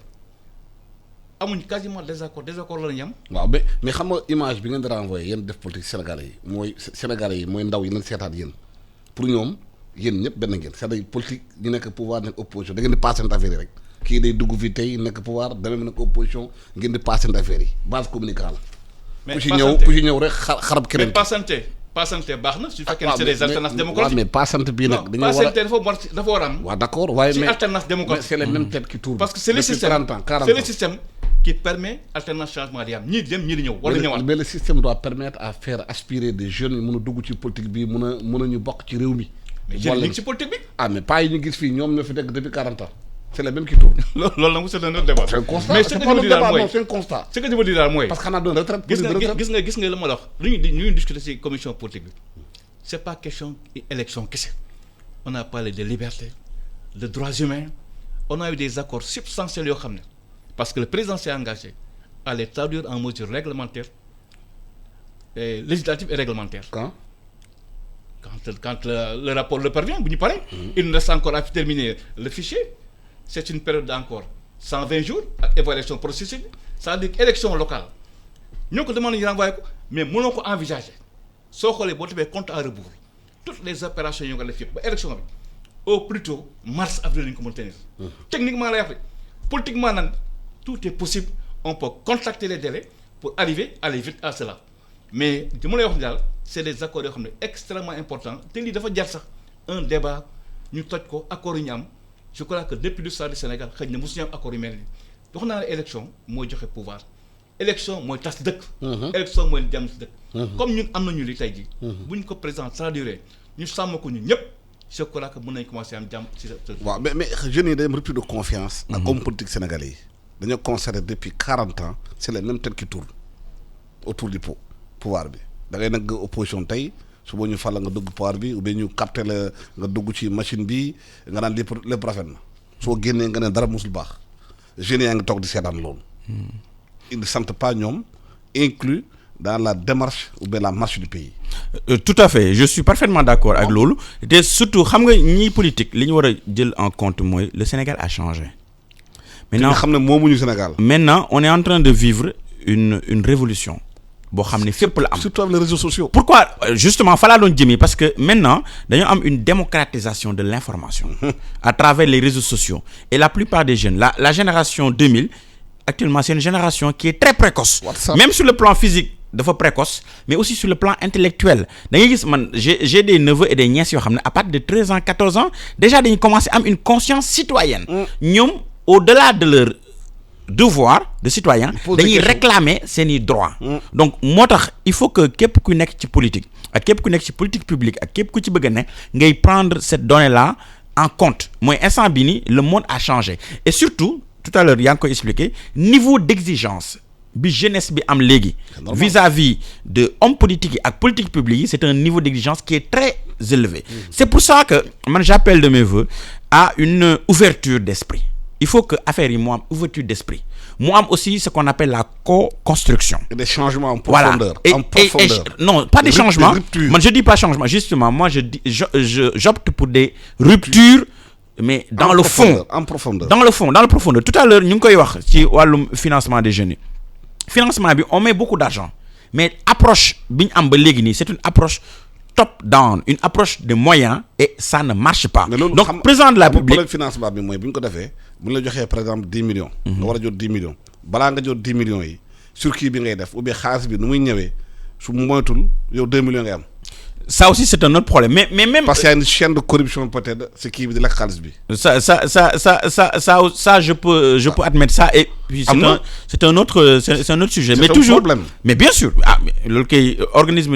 amuñ quasiment désaccord la ñu am. waaw mais xam nga image bi ngeen di renvoyer yéen def politique Sénégalais yi mooy ndaw yi leen seetaat yéen pour ñoom yéen ñëpp benn ngeen c'est-à-dire politique ñu nekk pouvoir nekk opposition da ngeen di passé affaire yi rek kii day dugg fi tey nekk pouvoir demee nekk opposition ngeen di passé affaire yi base communicale. mais ku ci ñëw rek xarab keneen. mais passante baax na su fekkee ne c'est des alternances démocratiques. mais passante bii nag. dañoo war a dafa war a am. waaw d'accord waaye mais alternance démocratique c'est les mêmes têtes qui tournent. parce que c'est le système qui permet alternance changement di am ñii di dem ñii di ñëw. wala ñëwaat mais le système doit permettre à faire aspirer des jeunes yi mën a dugg ci politique bi mën a ñu bokk ci réew mi. mais jeunes yi ci politique bi. mais pas yi ñu gis fii ñoom ñoo fi nekk depuis 40 ans. c'est les mêmes qui tournent. loolu nag c'est un autre débat. c'est un constat mais ce que je veux dire daal mooy c'est un constat. ce que je veux dire daal mooy. parce que xanaa doon retraite. gis nga la ma la wax lu ñu discuter ci commission politique bi c'est pas question élection kese on a parlé de liberté de droits humains on a eu des accords substantiels yoo xam ne parce que le président s'est engagé à les traduire en mesures réglementaires et législatives et réglementaires. Quand le rapport le parvient bu ñu paree. il nous reste encore à terminer le fichier. C'est une période d'encore 120 jours ak évaluation processus bi c'est-à-dire élection locale ñoo ko demandé ñu renvoyé ko mais mënoo ko envisager soo xoolee boo tebee compte à rebours toutes les opérations yoo nga def yëpp ba élection bi au plus tôt mars avril la ñu ko mën tenir. techniquement lay wax politiquement nag tout est possible on peut contracter les délais pour aller vite à cela mais li ma lay wax ni daal c'est des accords yoo xam ne extrêmement importants te lii dafa jar sax un débat ñu toj ko accords yu ñu am. je crois que depuis l'histoire du Sénégal xëy na mosu ñu am accord yu mel nii wax naa ne élection mooy joxe pouvoir élection mooy tas dëkk. élection mooy jàmm si dëkk. comme ñun am nañu li tey jii. bu ñu ko président traduire ñu sàmm ko ñun ñëpp je crois que mën nañu commencer am jàmm si sa. waaw mais jeunes yi dañu am rupture de confiance. ak homme politique sénégalais yi. dañoo constaté depuis 40 ans c'est les mêmes têtes qui tournent autour du pouvoir bi da ngay nag opposition tey. su boo ñu fàll nga dugg pouvoir bi ou bien ñu capté la nga dugg ci machine bi nga naan lépp rafet na soo génnee nga ne dara musul baax jeunes yaa ngi toog di seetaan loolu. ils ne sentent pas ñoom inclus dans la démarche ou bien la marche du pays. Tout à fait je suis parfaitement d'accord ak loolu te surtout xam nga ñii politique li ñu war a jël en compte mooy le Sénégal a changé. maintenant xam ne moomuñu Sénégal. maintenant on est en train de vivre une révolution boo xam ne fépp la am surtout avec les réseaux sociaux. pourquoi justement fa laa doon jëmee parce que maintenant dañoo am une démocratisation de l'information à travers les réseaux sociaux et la plupart des jeunes la génération 2000 actuellement c'est une génération qui est très précoce. WhatsApp. Même sur le plan physique dafa précoce mais aussi sur le plan intellectuel da ngay gis man j'ai des neveux et des nièces yoo xam ne à partir de 13 ans 14 ans déjà dañuy commencer am une conscience citoyenne ñoom au-delà de leur devoir de citoyen dañuy réclamer seeni droits. Donc moo tax il faut que képp ku nekk ci politique ak képp ku nekk ci politique publique ak képp ku ci bëgg a ne ngay prendre cette donnée là en compte mooy instant bi ni le monde a changé et surtout tout à l'heure yaa ngi koy expliquer niveau d'exigence bi jeunesse bi am léegi vis-à-vis de hommes politiques yi ak politique publique yi c'est un niveau d'exigence qui est très élevé. C'est pour ça que man j'appelle de mes vœux à une ouverture d'esprit. Il faut que affaire yi mu am ouverture d'esprit mu am aussi ce qu'on appelle la co-construction. Et des changements en profondeur. Voilà. En profondeur. Non, pas des changements. Moi je dis pas changement. Justement, moi j'opte pour des ruptures mais dans le fond. En profondeur. Dans le fond, dans le profondeur. Tout à l'heure ñu ngi koy wax ci wàllum financement des jeunes. Financement bi on met beaucoup d'argent mais approche bi ñu am ba léegi nii c'est une approche top-down, une approche de moyens et ça ne marche pas. Donc président de la République problème financement bi mooy bu ñu ko defee bu ñu la joxee par exemple 10 millions. nga war a jot 10 millions balaa nga jot 10 millions yi sur kii bi ngay def ou bien xaalis bi nu muy ñëwee su moytul yow 2 millions ngay am. Ça aussi c'est un autre problème mais même. Parce qu'il y a une chaîne de corruption peut-être c'est kii bi di lekk xaalis bi. Ça je peux admettre ça et puis am c'est un autre sujet. Mais un toujours problème. mais bien sûr loolu kay organisme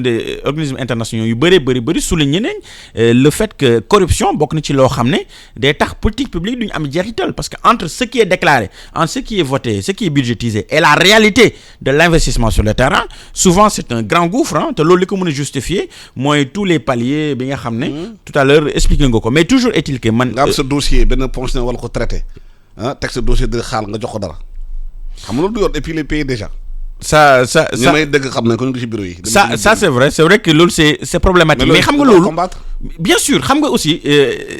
internationaux yu bëri souligné nañ le fait que corruption bokk na ci loo xam ne day tax politique publique duñu am jeexital parce que entre ce qui est déclaré entre ce qui est voté ce qui est budgétisé et la réalité de l'investissement sur le terrain souvent c'est un grand gouffre te loolu li ko mën a justifier mooy tous les paliers bi nga xam ne tout à l'heure expliqué nga ko mais toujours est-il que man nga am sa dossier benn fonctionnaire wala ko traité teg sa dossier de xaal nga jox ko dara xam nga loolu du yoon et puis les pays déjà. ça ñu may dëgg xam nañ ko ñu ngi ci bureau yi. ça c'est vrai que loolu c'est problématique. mais xam nga loolu bien sûr xam nga aussi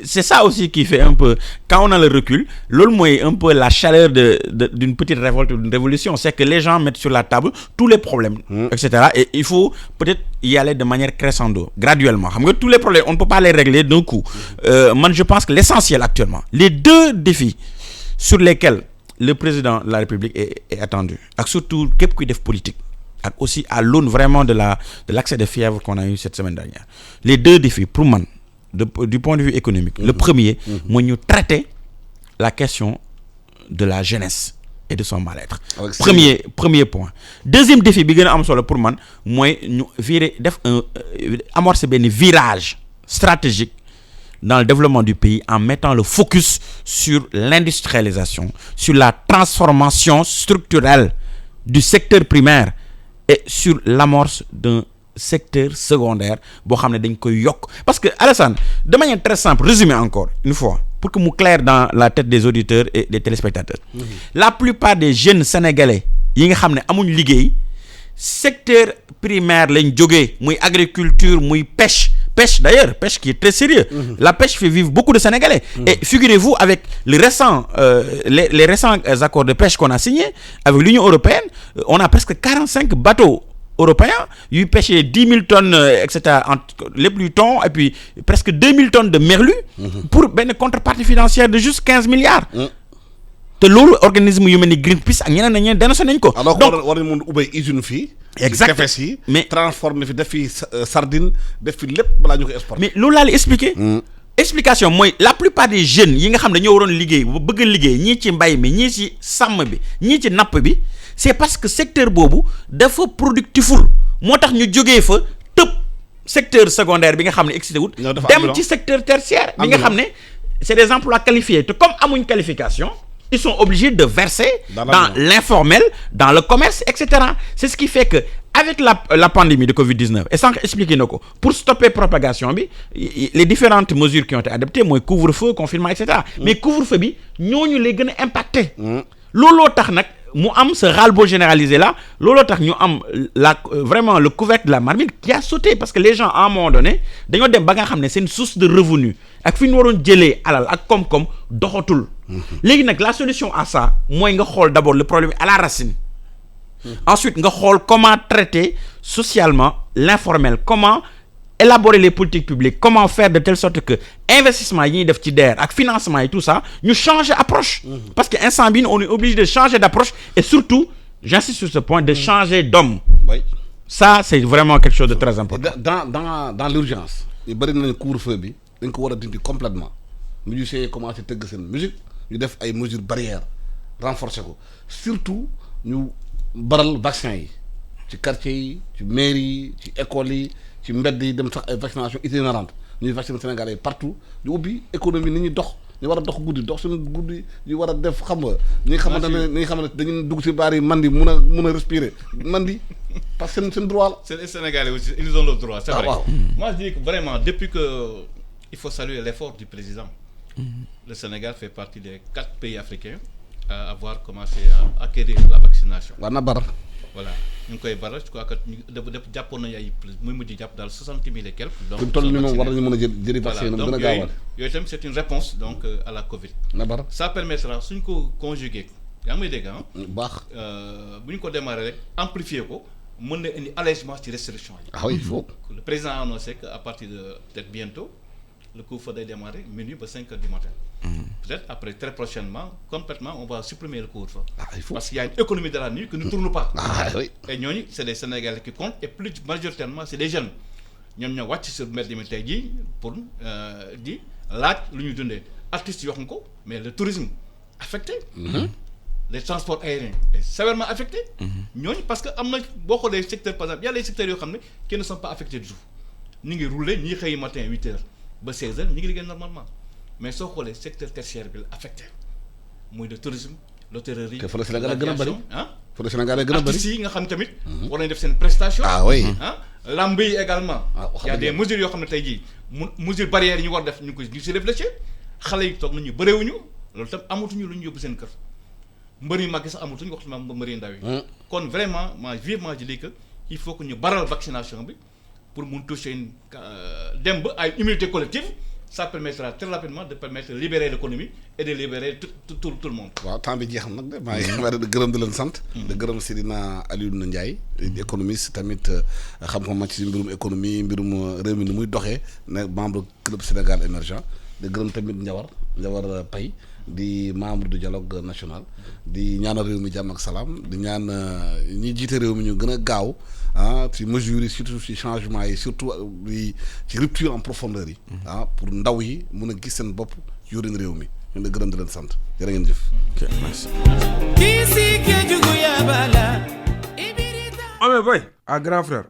c'est ça aussi qui fait un peu quand on a le recul loolu mooy un peu la chaleur d'une petite révolte ou d'une révolution c'est que les gens mettent sur la table tous les problèmes etc. et il faut peut-être y aller de manière crescendo graduellement xam nga tous les problèmes on ne peut pas les régler d'un coup man je pense que l'essentiel actuellement les deux défis sur lesquels le président de la République est attendu ak surtout képp kuy def politique ak aussi à l'aune vraiment de l'accès de fièvre qu'on a eu cette semaine dernière les deux défis pour man du point de vue économique le premier mooy ñu traiter la question de la jeunesse et de son mal-être premier point deuxième défi bi gën a am solo pour man mooy ñu amorcer benn virage stratégique dans le développement du pays en mettant le focus sur l'industrialisation, sur la transformation structurelle du secteur primaire et sur l'amorce d'un secteur secondaire boo xam ne dañ koy yokk parce que Alassane de manière très simple résumé encore une fois pour que mu clair dans la tête des auditeurs et des téléspectateurs la plupart des jeunes sénégalais yi nga xam ne amuñ liggéey secteur primaire lañ jógee muy agriculture muy pêche d'ailleurs pêche qui est très sérieux la pêche fait vivre beaucoup de Sénégalais et figurez-vous avec les récents accords de pêche qu'on a signés avec l'Union européenne on a presque 45 bateaux européens yuy pêcher 10 000 tonnes etc. les plus thon et puis presque 2 000 tonnes de merlu pour benn contrepartie financière de juste 15 milliards te loolu organisme yu mel ni Greenpeace ak ñeneen dénoncé nañ ko. donc war nañu mën ubbi usine fii. exact tefes yi mais transformé fi def fi sardine def fi lépp balaa ñu ko exporter. mais loolu laa la expliquer. explication mooy la plupart des jeunes yi nga xam ne dañoo waroon liggéey ba bëgg a liggéey ñii ci mbay mi ñii ci sàmm bi ñii ci napp bi c'est parce que secteur boobu dafa productiful moo tax ñu jógee fa tëb secteur secondaire bi nga xam ne excité wut. dem ci secteur tertiaire. bi nga xam ne c'est des emplois qualifiés te comme amuñ qualification. Ils sont obligés de verser dans l'informel, dans le commerce, etc. C'est ce qui fait que avec la pandémie de Covid-19 et sans expliquer nako pour stopper propagation bi les différentes mesures qui ont été adoptées mooy couvre-feu, confinement, etc. Mais couvre-feu bi ñooñu lay gën a impacté. Looloo tax nag mu am ce ras-le-bol généralisé là looloo tax ñu am vraiment le couvercle de la marmite qui a sauté parce que les gens à un moment donné dañoo dem ba nga xam ne c'est une source de revenu ak fi ñu waroon jëlee alal ak koom-koom doxatul. léegi nag la solution à ça mooy nga xool d'abord le problème à la racine. Ensuite nga xool comment traiter socialement l'informel comment élaborer les politiques publiques comment faire de telle sorte que investissement yi ñuy def ci DER ak financement et tout ça ñu changer approche parce que instant bi on est obligé de changer d'approche et surtout j'insiste sur ce point de changer d'homme. Oui. Ça c'est vraiment quelque chose de très important. dans l'urgence ñu bëri nañu couvre-feu bi dañ ko war a dindi complètement musiciens yi commencé tëgg seen musique ñu def ay mesures barrières renforcer ko surtout ñu baral vaccin yi ci quartier yi ci mairie yi ci écoles yi ci mbedd yi dem sax ay vaccination itinérante ñuy vacciner Sénégalais yi partout ñu ubbi économie ni ñuy dox ñu war a dox guddi dox suñu guddi ñu war a def xam nga ñi nga xamante ne ñi nga xam ne dañu dugg ci baar yi mandi mun a respirer mandi parce que seen droit la. C'est les Sénégalais aussi ils ont le droit. C'est vrai. Wow. Moi je dis que vraiment depuis que il faut saluer l'effort du président. Le Sénégal fait partie des 4 pays africains à avoir commencé à acquérir la vaccination. war na bar. Voilà ñu ngi koy baral je crois que ñu def jàppoon nañu ay muy mujj jàpp daal 60 000 et quelques. donc fi mu toll nii moom war nañu mën a jëri vaccin voilà gën a donc gaawal. yooyu tamit c'est une réponse donc à la Covid. na bar Ça permettra suñ ko conjuguer yaa ngi may dégg ah. baax. bu ñu ko démarrer rek amplifier ko mën na indi allègement ci restriction yi. ah oui il faut. Le président a annoncé qu'à partir de peut-être bientôt le couvre-feu day démarrer minuit ba 5 heures du matin. Peut-être après très prochainement complètement on va supprimer le couvre-feu. Ah, il faut. Parce qu'il y a une économie de la nuit qui ne tourne pas. Ah oui. Et ñooñu c'est des Sénégalais qui comptent et plus majoritairement c'est des jeunes ñoom ñoo wàcc sur mbedd mi tey jii pour di laaj lu ñu dundee artistes yi wax nga ko mais le tourisme affecté. les transports aériens est sévèrement affecté. ñooñu parce que am na boo xoolee secteur par exemple y a des secteurs yoo xam ne qui ne sont pas affectés du tout ñu ngi rouler ñi xëy matin 8h ba 16h ñu ngi liggéey normalement mais soo xoolee secteur tertiaire bi la affecté muy le tourisme l'hôtellerie. te fa la Sénégal gën a bëri ah. fa la Sénégal gën a bëri artistes yi nga xam tamit. war nañu def seen prestation. ah oui ah lamb yi également. y a des mesures yoo xam ne tey jii mesures barrières yi ñu war def ñu ngi si réfléchir xale yi toog nañu bëreewuñu loolu tam amatuñu lu ñu yóbbu seen kër mbër yu mag yi sax amatuñu waxtu ma mbër yu ndaw yi. kon vraiment moi vivement je dis que il faut que ñu baral vaccination bi pour mun toucher une dem ba ay immunité collective. Ça permettra très rapidement de permettre de libérer l'économie et de libérer tout le monde. waaw temps bi jeex na nag de maa ngi war a gërëm di leen sant. di gërëm Seydina Alioune Ndiaye. économiste tamit xam-xam ma ci mbirum économie mbirum réew mi ni muy doxee ne membre club Sénégal émergent di gërëm tamit Ndiawar Paye di membre du dialogue national di ñaanal réew mi jàmm ak salaam di ñaan ñi jiite réew mi ñu gën a gaaw ci mesures yi surtout ci changement yi surtout ci rupture en profondeur yi. pour ndaw yi mun a gis seen bopp yorin réew mi ñu la gërëm di leen sant jërë ngeen jëf. ok merci. Oh mais boy. ah grand frère